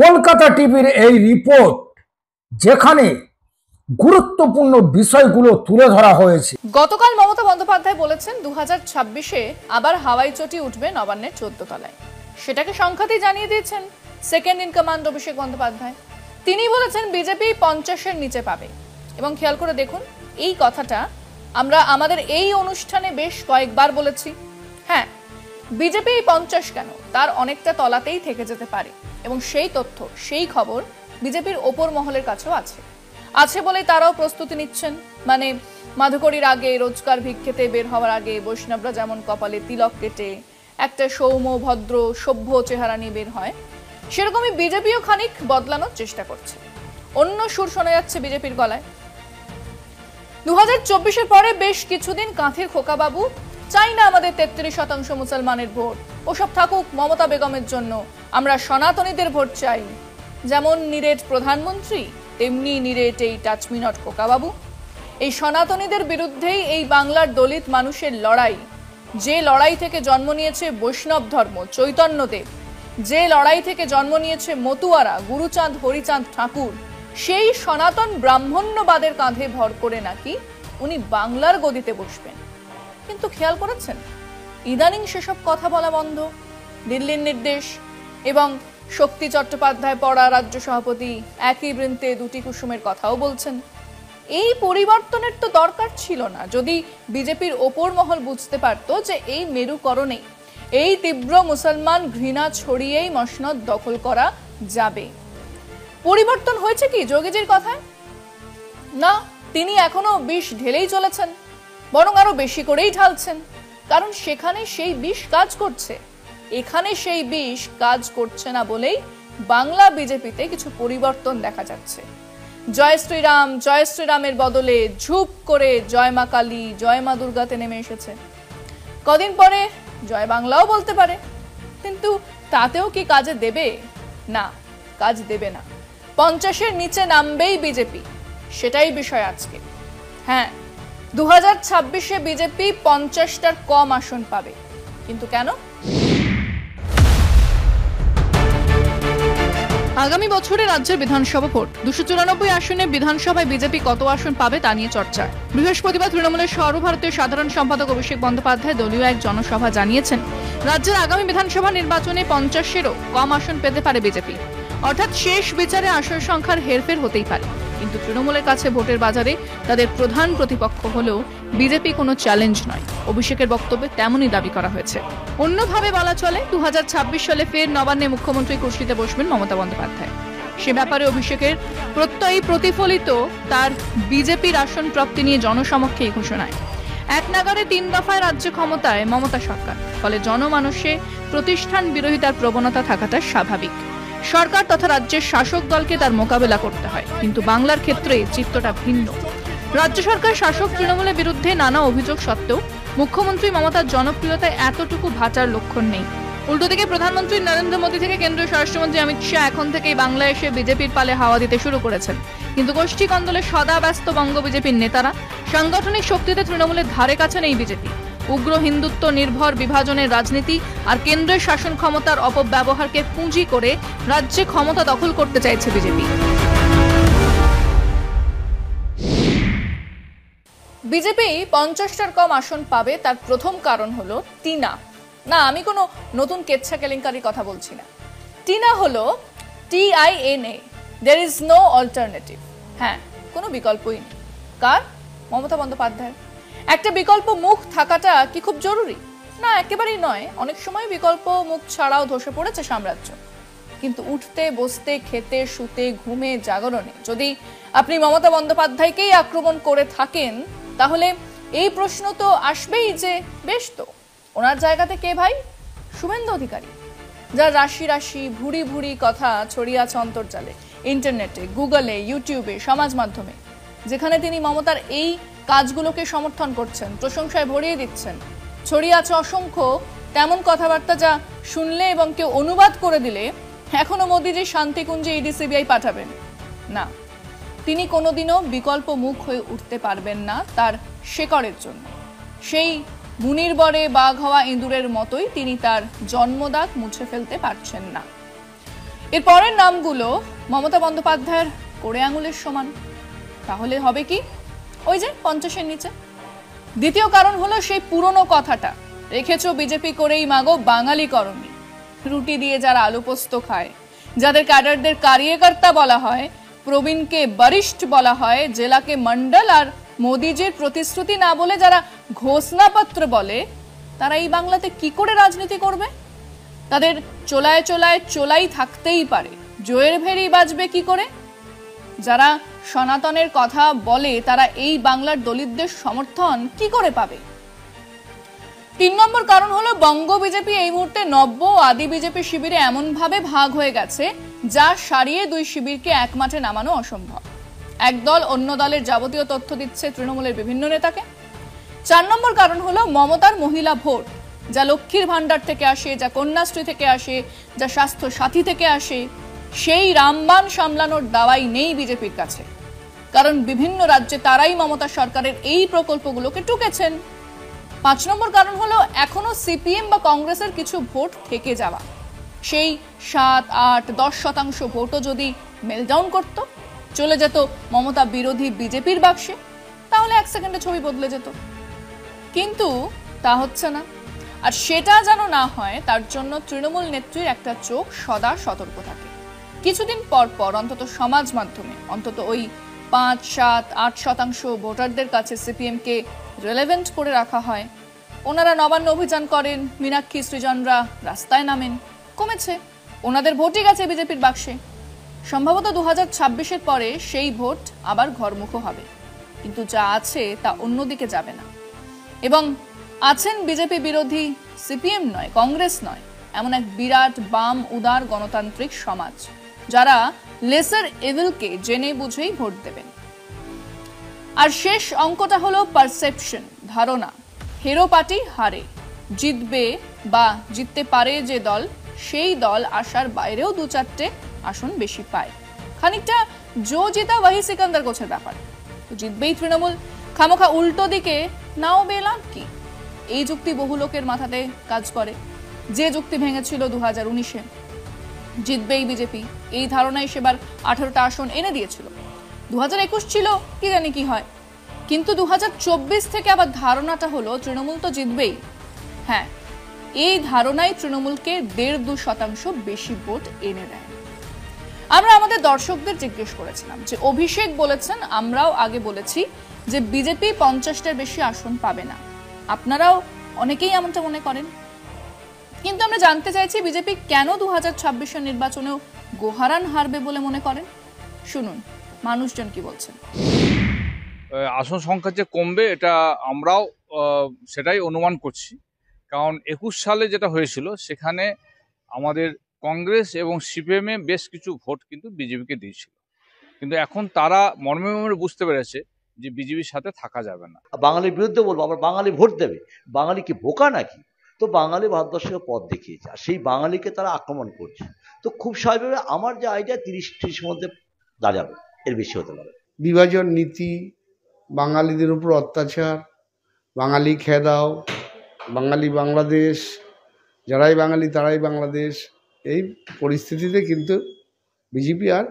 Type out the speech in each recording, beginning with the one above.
কলকাতা টিভির এই রিপোর্ট, যেখানে গুরুত্বপূর্ণ বিষয়গুলো তুলে ধরা হয়েছে। গতকাল মমতা বন্দ্যোপাধ্যায় বলেছেন 2026-এ আবার হাওয়াই চটি উঠবে নবান্নের 14 তলায়। সেটাকে সংখ্যাতেই জানিয়ে দিয়েছেন second in command Abhishek Bandyopadhyay. তিনি বলেছেন বিজেপি 50-এর নিচে পাবে। এবং খেয়াল করে দেখুন, এই কথাটা আমরা আমাদের এই অনুষ্ঠানে বেশ কয়েকবার বলেছি। হ্যাঁ, বিজেপি 50 কেন, তার অনেকটা তলাতেই থেকে যেতে পারে। এবং সেই তথ্য, সেই খবর বিজেপির ওপর মহলের কাছেও আছে বলেই তারাও প্রস্তুতি নিচ্ছেন। মানে মাধুকরীর আগে, রোজকার ভিক্ষেতে বের হওয়ার আগে বৈষ্ণবরা যেমন কপালে তিলক কেটে একটা সৌম্য, ভদ্র, সভ্য চেহারা নিয়ে বের হয়, সেরকমই বিজেপিও খানিক বদলানোর চেষ্টা করছে। অন্য সুর শোনা যাচ্ছে বিজেপির গলায়। 2024-এর পরে বেশ কিছুদিন কাঁথির খোকাবাবু চাই না আমাদের 33% মুসলমানের ভোট, ওসব থাকুক মমতা বেগমের জন্য, আমরা সনাতনীদের ভোট চাই। যেমন নিরেট প্রধানমন্ত্রী, তেমনি নিরেট এই টাচমি নট খোকাবাবু। এই সনাতনীদের বিরুদ্ধেই এই বাংলার দলিত মানুষের লড়াই, যে লড়াই থেকে জন্ম নিয়েছে বৈষ্ণব ধর্ম, চৈতন্যদেব, যে লড়াই থেকে জন্ম নিয়েছে মতুয়ারা, গুরুচাঁদ, হরিচাঁদ ঠাকুর, সেই সনাতন ব্রাহ্মণ্যবাদের কাঁধে ভর করে নাকি উনি বাংলার গদিতে বসবেন। কিন্তু খেয়াল করেছেন, ইদানিং সেসব কথা বলা বন্ধ। দিল্লির নির্দেশ এবং শক্তি চট্টোপাধ্যায় পড়া রাজ্য সভাপতি একই বৃন্তে দুটি কুসুমের কথাও বলছেন। এই পরিবর্তনের তো দরকার ছিল না, যদি বিজেপির ওপর মহল বুঝতে পারত যে এই মেরুকরণে, এই তীব্র মুসলমান ঘৃণা ছড়িয়েই মসনদ দখল করা যাবে। পরিবর্তন হয়েছে কি যোগীজির কথায়? না, তিনি এখনো বিষ ঢেলেই চলেছেন, বরং আরো বেশি করেই ঢালছেন। কারণ সেখানে সেই বিষ কাজ করছে, এখানে সেই বিষ কাজ করছে না বলেই বাংলা বিজেপিতে কিছু পরিবর্তন দেখা যাচ্ছে। জয় শ্রীরামের বদলে ঝুপ করে জয় মা কালী, জয় মা দুর্গাতে নেমে এসেছে। কদিন পরে জয় বাংলাও বলতে পারে, কিন্তু তাতেও কি কাজে দেবে? না, কাজ দেবে না। 50-এর নিচে নামবেই বিজেপি, সেটাই বিষয় আজকে। হ্যাঁ, 2026-এ বিজেপি 50টার কম আসন পাবে, কিন্তু কেন? আগামী বছরে রাজ্যের বিধানসভা ভোট, 294 আসনে বিধানসভায় বিজেপি কত আসন পাবে তা নিয়ে চর্চা। বৃহস্পতিবার তৃণমূলের সর্বভারতীয় সাধারণ সম্পাদক অভিষেক বন্দ্যোপাধ্যায় দলীয় এক জনসভা জানিয়েছেন, রাজ্যের আগামী বিধানসভা নির্বাচনে 50-এরও কম আসন পেতে পারে বিজেপি। অর্থাৎ শেষ বিচারে আসন সংখ্যার হেরফের হতেই পারে। কিন্তু তৃণমূলের কাছে ভোটের বাজারে তাদের প্রধান প্রতিপক্ষ হলেও বিজেপি কোনো চ্যালেঞ্জ নয়। অভিষেকের বক্তব্যে তেমনই দাবি করা হয়েছে। অন্যভাবে বলা চলে, 2026 সালে ফের নবান্নে মুখ্যমন্ত্রী কুর্সিতে বসবেন মমতা বন্দ্যোপাধ্যায়। সে ব্যাপারে অভিষেকের প্রত্যয়ী প্রতিফলিত তার বিজেপির আসন প্রাপ্তি নিয়ে জনসমক্ষে এই ঘোষণায়। এক নাগারে 3 দফায় রাজ্য ক্ষমতায় মমতা সরকার, ফলে জনমানসে প্রতিষ্ঠান বিরোধিতার প্রবণতা থাকাটা স্বাভাবিক। সরকার তথা রাজ্যের শাসক দলকে তার মোকাবেলা করতে হয়, কিন্তু বাংলার ক্ষেত্রে চিত্রটা ভিন্ন। রাজ্য সরকার শাসক তৃণমূলের বিরুদ্ধে নানা অভিযোগ সত্ত্বেও মুখ্যমন্ত্রী মমতার জনপ্রিয়তায় এতটুকু ভাটার লক্ষণ নেই। উল্টো দিকে প্রধানমন্ত্রী নরেন্দ্র মোদী থেকে কেন্দ্রীয় স্বরাষ্ট্রমন্ত্রী অমিত শাহ এখন থেকেই বাংলায় এসে বিজেপির পালে হাওয়া দিতে শুরু করেছেন। কিন্তু গোষ্ঠী কন্দলে সদা ব্যস্ত বঙ্গ বিজেপির নেতারা, সাংগঠনিক শক্তিতে তৃণমূলের ধারে কাছে নেই বিজেপি। উগ্র হিন্দুত্ব নির্ভর বিভাজনের রাজনীতি আর কেন্দ্রের শাসন ক্ষমতার অপব্যবহারকে পুঁজি করে রাজ্যে ক্ষমতা দখল করতে চাইছে বিজেপি। বিজেপি 50টার কম আসন পাবে, তার প্রথম কারণ হলো টিনা। না, আমি কোনো নতুন কেচ্ছা কেলেঙ্কারির কথা বলছি না। টিনা হলো TINA, there is no alternative. হ্যাঁ, কোনো বিকল্পই নেই। কার? মমতা বন্দ্যোপাধ্যায়। একটা বিকল্প মুখ থাকাটা কি খুব জরুরি? না, একেবারেই নয়। অনেক সময় বিকল্প মুখ ছাড়াও ধসে পড়েছে সাম্রাজ্য। কিন্তু উঠতে, বসতে, খেতে, শুতে, ঘুমে, জাগরণে যদি আপনি মমতা বন্দ্যোপাধ্যায়কেই আক্রমণ করে থাকেন, তাহলে এই প্রশ্ন তো আসবেই যে বেশ তো ওনার জায়গাতে কে ভাই? শুভেন্দু অধিকারী, যার রাশি রাশি ভুরি ভুরি কথা ছড়িয়ে আছে অন্তর্জালে, ইন্টারনেটে, গুগলে, ইউটিউবে, সমাজ মাধ্যমে, যেখানে তিনি মমতার এই কাজগুলোকে সমর্থন করছেন, প্রশংসায় ভরিয়ে দিচ্ছেন। ছড়িয়ে আছে অসংখ্য তেমন কথাবার্তা যা শুনলে এবং কেউ অনুবাদ করে দিলে এখনো মোদিজি শান্তিকুঞ্জে ইডি সিবিআই পাঠাবেন না। তিনি কোনোদিনও বিকল্প মুখ হয়ে উঠতে পারবেন না তার শেকড়ের জন্য। সেই মুনির বরে বাঘ হওয়া ইঁদুরের মতোই তিনি তার জন্মদাগ মুছে ফেলতে পারছেন না। এর পরের নামগুলো মমতা বন্দ্যোপাধ্যায়ের কোড়ে আঙুলের সমান। তাহলে হবে কি? ওই যে 50-এর নিচে। দ্বিতীয় কারণ হলো সেই পুরনো কথাটা, রেখেছো বিজেপি করেই মাগো বাঙালি করনি। রুটি দিয়ে যারা আলু পোস্ত খায়, যাদের ক্যাডারদের কার্যকর্তা বলা হয়, প্রবীণকে বরিষ্ঠ বলা হয়, জেলাকে মন্ডল, আর মোদিজির প্রতিশ্রুতি না বলে যারা ঘোষণাপত্র বলে, তারা এই বাংলাতে কি করে রাজনীতি করবে? তাদের চোলায় চোলায় চোলাই থাকতেই পারে, জয়ের ভেরি বাজবে কি করে? যারা সনাতনের কথা বলে তারা এই বাংলার দলিতদের সমর্থন কি করে পাবে? 3 নম্বর কারণ হলো বঙ্গ বিজেপি এই মুহূর্তে নব্য ও আদি বিজেপি শিবিরে এমন ভাবে ভাগ হয়ে গেছে যা সারিয়ে দুই শিবিরকে এক মাঠে নামানো অসম্ভব। এক দল অন্য দলের যাবতীয় তথ্য দিচ্ছে তৃণমূলের বিভিন্ন নেতাকে। 4 নম্বর কারণ হলো মমতার মহিলা ভোট, যা লক্ষ্মীর ভান্ডার থেকে আসে, যা কন্যাশ্রী থেকে আসে, যা স্বাস্থ্য সাথী থেকে আসে, সেই রামবান সামলানোর দাওয়াই নেই বিজেপির কাছে। কারণ বিভিন্ন রাজ্যে তারাই মমতা সরকারের এই প্রকল্পগুলোকে টুকেছেন। 5 নম্বর কারণ হলো এখনো সিপিএম বা কংগ্রেসের কিছু ভোট থেকে যাওয়া। সেই 7, 8, 10% ভোটও যদি মেলডাউন করত, চলে যেত মমতা বিরোধী বিজেপির বাক্সে, তাহলে 1 সেকেন্ডে ছবি বদলে যেত। কিন্তু তা হচ্ছে না। আর সেটা যেন না হয় তার জন্য তৃণমূল নেত্রীর একটা চোখ সদা সতর্ক থাকে। কিছুদিন পর পর অন্তত সমাজ মাধ্যমে অন্তত ওই 5, 7, 8% ভোটারদের কাছে সিপিএমকে রেলেভেন্ট করে রাখা হয়। ওনারা নবান্ন অভিযান করেন, মীনাক্ষী সৃজনরা রাস্তায় নামেন, কমেছে, ওনাদের ভোটই গেছে বিজেপির বাক্সে। সম্ভবত 2026-এর পরে সেই ভোট আবার ঘরমুখো হবে, কিন্তু যা আছে তা অন্যদিকে যাবে না। এবং আছেন বিজেপি বিরোধী সিপিএম নয়, কংগ্রেস নয়, এমন এক বিরাট বাম উদার গণতান্ত্রিক সমাজ, যারা লেসার এভিলকে জেনে বুঝেই ভোট দেবেন। আর শেষ অঙ্কটা হলো পারসেপশন, ধারণা। হেরো পার্টি হারে, জিতবে বা জিততে পারে যে দল, সেই দল আশার বাইরেও 2-4টে আসন বেশি পায়। খানিকটা জো জিতা ওয়াহি সিকান্দার গোছের ব্যাপার। তো জিতবেই তৃণমূল, খামোখা উল্টো দিকে নাও বেলাম কি? এই যুক্তি বহু লোকের মাথাতে কাজ করে। যে যুক্তি ভেঙেছিল 2019-এ, জিতবেই বিজেপি, এই ধারণায় সেবার 18টা আসন এনে দিয়েছিল। 2021 ছিল কি জানি কি হয়, কিন্তু 2024 থেকে আবার ধারণাটা হলো তৃণমূল তো জিতবেই। হ্যাঁ, এই ধারণাই তৃণমূলকে 1.5-2% বেশি ভোট এনে দেয়। আমরা আমাদের দর্শকদের জিজ্ঞেস করেছিলাম যে অভিষেক বলেছেন, আমরাও আগে বলেছি যে বিজেপি 50টার বেশি আসন পাবে না। আপনারাও অনেকেই এমনটা মনে করেন, কিন্তু আমরা জানতে চাইছি বিজেপি কেন 2026-এর নির্বাচনেও গোহারান হারবে বলে মনে করেন। শুনুন মানুষজন কি বলছেন। আসন সংখ্যা যে কমবে এটা আমরাও সেটাই অনুমান করছি, কারণ 21 সালে যেটা হয়েছিল সেখানে আমাদের কংগ্রেস এবং সিপিএমে বেশ কিছু ভোট কিন্তু বিজেপিকে দিয়েছিল, কিন্তু এখন তারা মর্মে মর্মে বুঝতে পেরেছে যে বিজেপির সাথে থাকা যাবে না। বাঙালির বিরুদ্ধে বলবো, আবার বাঙালি ভোট দেবে, বাঙালি কি বোকা নাকি? তো বাঙালি ভারতবর্ষকে পথ দেখিয়েছে, আর সেই বাঙালিকে তারা আক্রমণ করছে। তো খুব স্বাভাবিক আমার যে আইডিয়া 30-30 মধ্যে দাঁড়াবে, এর বেশি হতে পারে। বিভাজন নীতি, বাঙালিদের উপর অত্যাচার, বাঙালি খেয়ে দাও, বাঙালি বাংলাদেশ, যারাই বাঙালি তারাই বাংলাদেশ, এই পরিস্থিতিতে কিন্তু বিজেপি আর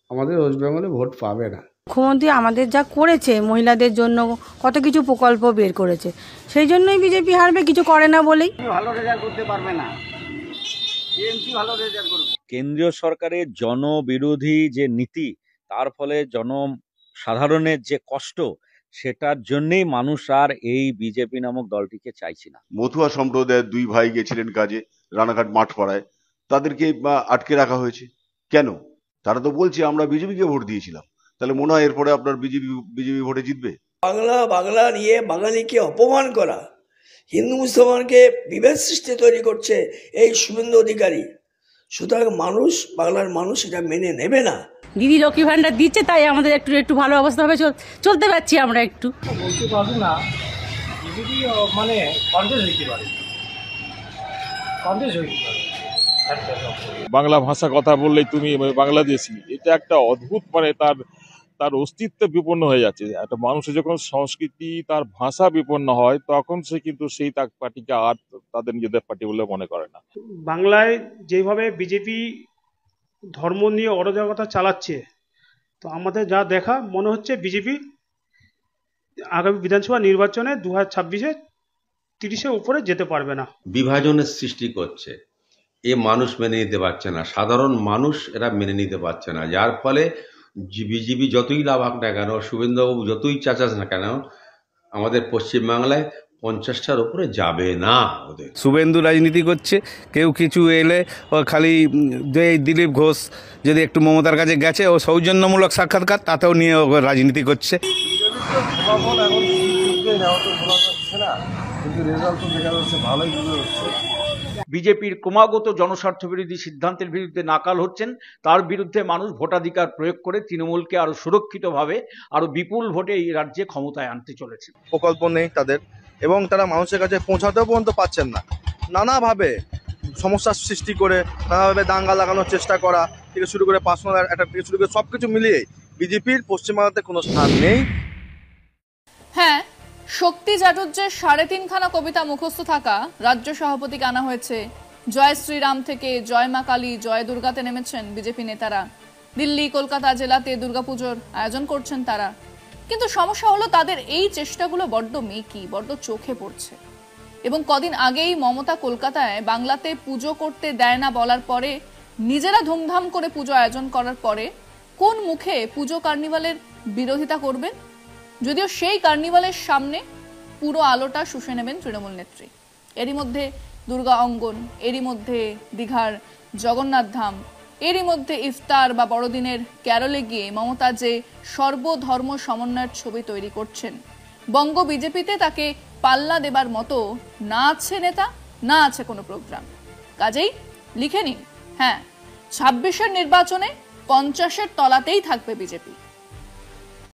আমাদের ওয়েস্ট বেঙ্গলে ভোট পাবে না। মুখ্যমন্ত্রী আমাদের যা করেছে, মহিলাদের জন্য কত কিছু প্রকল্প বের করেছে, সেই জন্যই বিজেপি হারবে, কিছু করে না বলেই। ভালো রেজাল্ট করতে পারবে না, টিএমসি ভালো রেজাল্ট করবে। কেন্দ্রীয় সরকারের জনবিরোধী যে নীতি, তার ফলে জনসাধারণের যে কষ্ট, সেটার জন্যই মানুষ আর এই বিজেপি নামক দলটিকে চাইছে না। মতুয়া সম্প্রদায়ের 2 ভাই গেছিলেন কাজে রানাঘাট মাঠপাড়ায়, তাদেরকে আটকে রাখা হয়েছে কেন? তারা তো বলছে আমরা বিজেপিকে ভোট দিয়েছিলাম। তাহলে মনে হয় এরপরে আপনার বিজেপি ভোটে জিতবে? বাংলা নিয়ে বাঙালিকে অপমান করা, হিন্দু মুসলমানকে বিভেদ সৃষ্টি তৈরি করছে এই শুভেন্দু অধিকারী। সুতরাং বাংলার মানুষ এটা মেনে নেবে না। দিদি লক্ষ্মী ভান্ডার দিচ্ছে, তাই আমাদের একটু ভালো অবস্থা হবে, চলতে পারছি আমরা একটু। বলতে পারবো না, বিজেপি মানে কন্টেস্ট হইতে পারে, বাংলা ভাষা কথা বললেই তুমি বাংলাদেশি, এটা একটা অদ্ভুত, মানে তার অস্তিত্ব বিপন্ন হয়ে যাচ্ছে। একটা মানুষের যখন সংস্কৃতি, তার ভাষা বিপন্ন হয়, তখন সে কিন্তু সেই পার্টিকে আর তাদের নিজেদের পার্টি বলে মনে করে না। বাংলায় যেভাবে বিজেপি ধর্ম নিয়ে অরাজকতা চালাচ্ছে। তো আমাদের যা দেখা মনে হচ্ছে বিজেপি আগামী বিধানসভা নির্বাচনে 2026-এ 30-এর উপরে যেতে পারবে না। বিভাজনের সৃষ্টি করছে, এ মানুষ মেনে নিতে পারছে না, সাধারণ মানুষ এরা মেনে নিতে পারছে না, যার ফলে বিজেপি যতই লাভ হোক না কেন, শুভেন্দুবাবু যতই চাচাস না কেন, আমাদের পশ্চিমবাংলায় 50টার উপরে যাবে না। ওদের শুভেন্দু রাজনীতি করছে, কেউ কিছু এলে ও খালি এই দিলীপ ঘোষ যদি একটু মমতার কাছে গেছে ও সৌজন্যমূলক সাক্ষাৎকার তাতেও নিয়ে ও রাজনীতি করছে। বিজেপির ক্রমাগত জনস্বার্থ বিরোধী সিদ্ধান্তের বিরুদ্ধে নাকাল হচ্ছেন, তার বিরুদ্ধে মানুষ ভোটাধিকার প্রয়োগ করে তৃণমূলকে আরো সুরক্ষিতভাবে আরো বিপুল ভোটে এই রাজ্যে ক্ষমতায় আনতে চলেছে। প্রকল্প নেই তাদের, এবং তারা মানুষের কাছে পৌঁছাতেও পর্যন্ত পাচ্ছেন না। নানাভাবে সমস্যার সৃষ্টি করে, নানাভাবে দাঙ্গা লাগানোর চেষ্টা করা থেকে শুরু করে পার্সোনাল অ্যাটাক থেকে শুরু করে সবকিছু মিলিয়ে বিজেপির পশ্চিমবাংলাতে কোনো স্থান নেই। হ্যাঁ, শক্তি চাটুর্যের 3.5খানা কবিতা মুখস্থ থাকা রাজ্য সভাপতিকে আনা হয়েছে। জয় শ্রীরাম থেকে জয় মা কালী, জয় দুর্গাতে নেমেছেন বিজেপি নেতারা। দিল্লি, কলকাতা জেলাতে দুর্গাপুজোর আয়োজন করছেন তারা। কিন্তু সমস্যা হলো তাদের এই চেষ্টাগুলো বড্ড মেকি, বড্ড চোখে পড়ছে। এবং কদিন আগেই মমতা কলকাতায় বাংলাতে পুজো করতে দেয় না বলার পরে, নিজেরা ধুমধাম করে পুজো আয়োজন করার পরে কোন মুখে পুজো কার্নিভালের বিরোধিতা করবেন? যদিও সেই কার্নিভালের সামনে পুরো আলোটা শুষে নেবেন তৃণমূল নেত্রী। এরই মধ্যে দুর্গা অঙ্গন, এরই মধ্যে দীঘার জগন্নাথ ধাম, এরই মধ্যে ইফতার বা বড়দিনের ক্যারলে গিয়ে মমতা যে সর্বধর্ম সমন্বয়ের ছবি তৈরি করছেন, বঙ্গ বিজেপিতে তাকে পাল্লা দেবার মতো না আছে নেতা, না আছে কোনো প্রোগ্রাম। কাজেই লিখে নিন, হ্যাঁ, 26-এর নির্বাচনে 50-এর তলাতেই থাকবে বিজেপি।